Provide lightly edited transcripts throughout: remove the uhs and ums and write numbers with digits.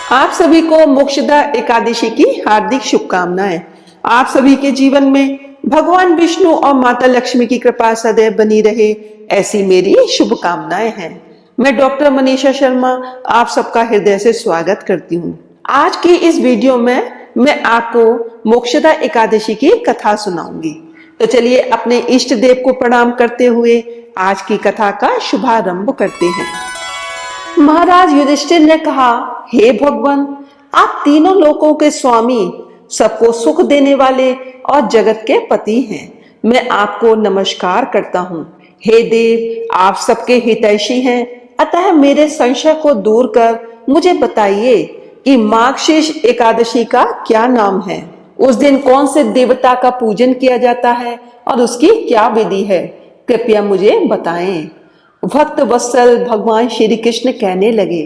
आप सभी को मोक्षदा एकादशी की हार्दिक शुभकामनाएं। आप सभी के जीवन में भगवान विष्णु और माता लक्ष्मी की कृपा सदैव बनी रहे, ऐसी मेरी शुभकामनाएं हैं। मैं डॉक्टर मनीषा शर्मा आप सबका हृदय से स्वागत करती हूँ। आज की इस वीडियो में मैं आपको मोक्षदा एकादशी की कथा सुनाऊंगी। तो चलिए अपने इष्ट देव को प्रणाम करते हुए आज की कथा का शुभारंभ करते हैं। महाराज युधिष्ठिर ने कहा, हे भगवान, आप तीनों लोकों के स्वामी, सबको सुख देने वाले और जगत के पति हैं। मैं आपको नमस्कार करता हूँ। हे देव, आप सबके हितैषी हैं, अतः मेरे संशय को दूर कर मुझे बताइए कि मार्गशीर्ष एकादशी का क्या नाम है। उस दिन कौन से देवता का पूजन किया जाता है और उसकी क्या विधि है, कृपया मुझे बताएं। भक्त वत्सल भगवान श्री कृष्ण कहने लगे,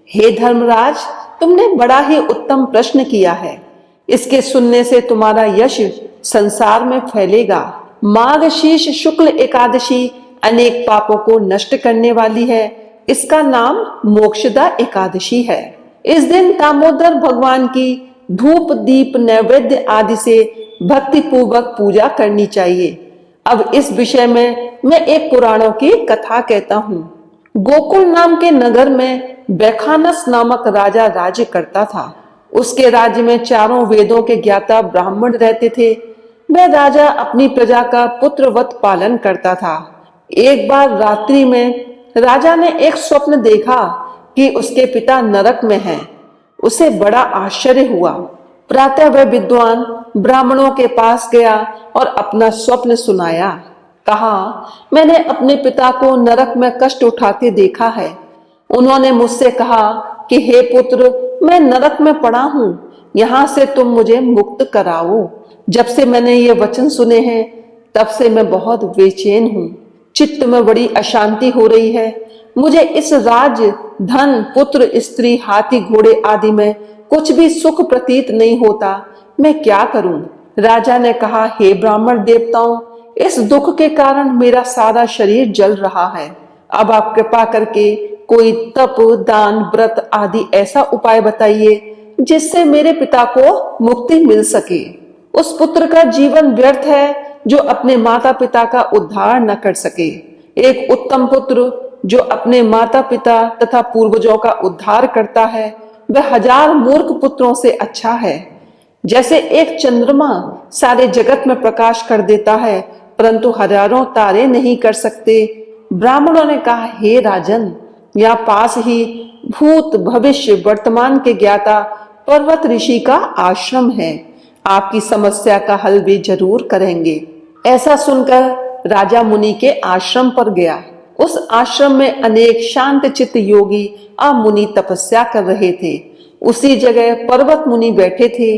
हे धर्मराज, तुमने बड़ा ही उत्तम प्रश्न किया है। इसके सुनने से तुम्हारा यश संसार में फैलेगा। मार्गशीर्ष शुक्ल एकादशी अनेक पापों को नष्ट करने वाली है। इसका नाम मोक्षदा एकादशी है। इस दिन दामोदर भगवान की धूप दीप नैवेद्य आदि से भक्ति पूर्वक पूजा करनी चाहिए। अब इस विषय में मैं एक पुराणों की कथा कहता हूँ। गोकुल नाम के नगर में बैखानस नामक राजा राज्य करता था। उसके राज्य में चारों वेदों के ज्ञाता ब्राह्मण रहते थे। वह राजा अपनी प्रजा का पुत्रवत पालन करता था। एक बार रात्रि में राजा ने एक स्वप्न देखा कि उसके पिता नरक में हैं। उसे बड़ा आश्चर्य हुआ। प्रातः वह विद्वान ब्राह्मणों के पास गया और अपना स्वप्न सुनाया। कहा, मैंने अपने पिता को नरक में कष्ट उठाते देखा है। उन्होंने मुझसे कहा कि हे पुत्र, मैं नरक में पड़ा हूँ, यहाँ से तुम मुझे मुक्त कराओ। जब से मैंने ये वचन सुने हैं तब से मैं बहुत बेचैन हूँ। चित्त में बड़ी अशांति हो रही है। मुझे इस राज्य, धन, पुत्र, स्त्री, हाथी, घोड़े आदि में कुछ भी सुख प्रतीत नहीं होता। मैं क्या करूं? राजा ने कहा, हे ब्राह्मण देवताओं, इस दुख के कारण मेरा सारा शरीर जल रहा है। अब आप कृपा करके कोई तप, दान, व्रत आदि ऐसा उपाय बताइए जिससे मेरे पिता को मुक्ति मिल सके। उस पुत्र का जीवन व्यर्थ है जो अपने माता पिता का उद्धार न कर सके। एक उत्तम पुत्र जो अपने माता पिता तथा पूर्वजों का उद्धार करता है, वह 1000 मूर्ख पुत्रों से अच्छा है। जैसे एक चंद्रमा सारे जगत में प्रकाश कर देता है, परंतु हजारों तारे नहीं कर सकते। ब्राह्मणों ने कहा, हे राजन, यहाँ पास ही भूत, भविष्य, वर्तमान के ज्ञाता पर्वत ऋषि का आश्रम है। आपकी समस्या का हल वे जरूर करेंगे। ऐसा सुनकर राजा मुनि के आश्रम पर गया। उस आश्रम में अनेक शांत चित्त योगी और मुनि तपस्या कर रहे थे। उसी जगह पर्वत मुनि बैठे थे।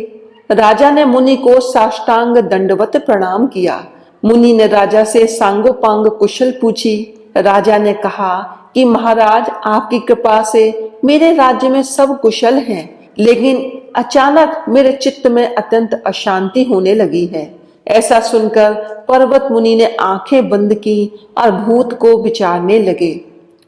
राजा ने मुनि को साष्टांग दंडवत प्रणाम किया। मुनि ने राजा से सांगोपांग कुशल पूछी। राजा ने कहा कि महाराज, आपकी कृपा से मेरे राज्य में सब कुशल हैं, लेकिन अचानक मेरे चित्त में अत्यंत अशांति होने लगी है। ऐसा सुनकर पर्वत मुनि ने आंखें बंद की और भूत को विचारने लगे।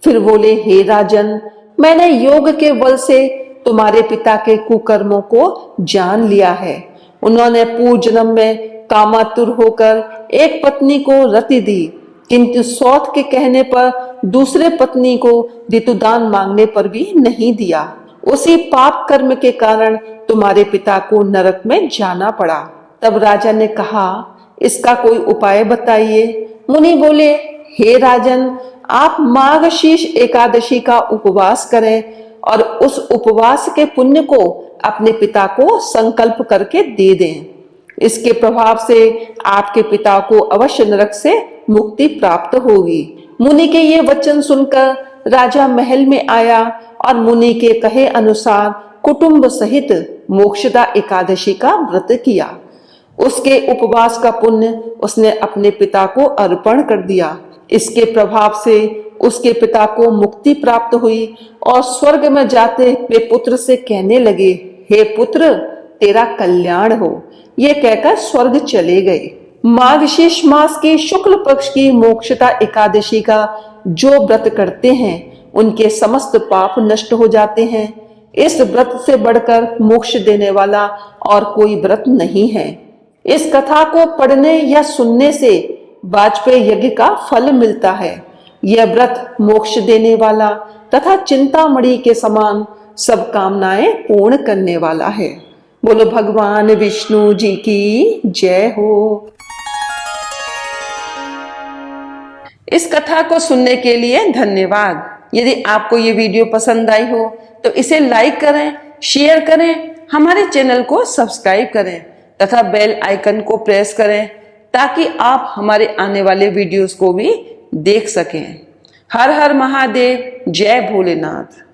फिर बोले, हे राजन, मैंने योग के बल से तुम्हारे पिता के कुकर्मों को जान लिया है। उन्होंने पूर्व जन्म में कामातुर होकर एक पत्नी को रति दी, किंतु सौत के कहने पर दूसरे पत्नी को ऋतुदान मांगने पर भी नहीं दिया। उसी पाप कर्म के कारण तुम्हारे पिता को नरक में जाना पड़ा। तब राजा ने कहा, इसका कोई उपाय बताइए। मुनि बोले, हे राजन, आप मार्गशीर्ष एकादशी का उपवास करें और उस उपवास के पुण्य को अपने पिता को संकल्प करके दे दें। इसके प्रभाव से आपके पिता को अवश्य नरक से मुक्ति प्राप्त होगी। मुनि के ये वचन सुनकर राजा महल में आया और मुनि के कहे अनुसार कुटुंब सहित मोक्षदा एकादशी का व्रत किया। उसके उपवास का पुण्य उसने अपने पिता को अर्पण कर दिया। इसके प्रभाव से उसके पिता को मुक्ति प्राप्त हुई और स्वर्ग में जाते वे पुत्र से कहने लगे, हे पुत्र, तेरा कल्याण हो। ये कहकर स्वर्ग चले गए। मार्गशीर्ष मास की शुक्ल पक्ष की मोक्षदा एकादशी का जो व्रत करते हैं, उनके समस्त पाप नष्ट हो जाते हैं। इस व्रत से बढ़कर मोक्ष देने वाला और कोई व्रत नहीं है। इस कथा को पढ़ने या सुनने से वाजपेयी यज्ञ का फल मिलता है। यह व्रत मोक्ष देने वाला तथा चिंतामणि के समान सब कामनाएं पूर्ण करने वाला है। बोलो भगवान विष्णु जी की जय हो। इस कथा को सुनने के लिए धन्यवाद। यदि आपको ये वीडियो पसंद आई हो तो इसे लाइक करें, शेयर करें, हमारे चैनल को सब्सक्राइब करें तथा बेल आइकन को प्रेस करें ताकि आप हमारे आने वाले वीडियोस को भी देख सकें। हर हर महादेव, जय भोलेनाथ।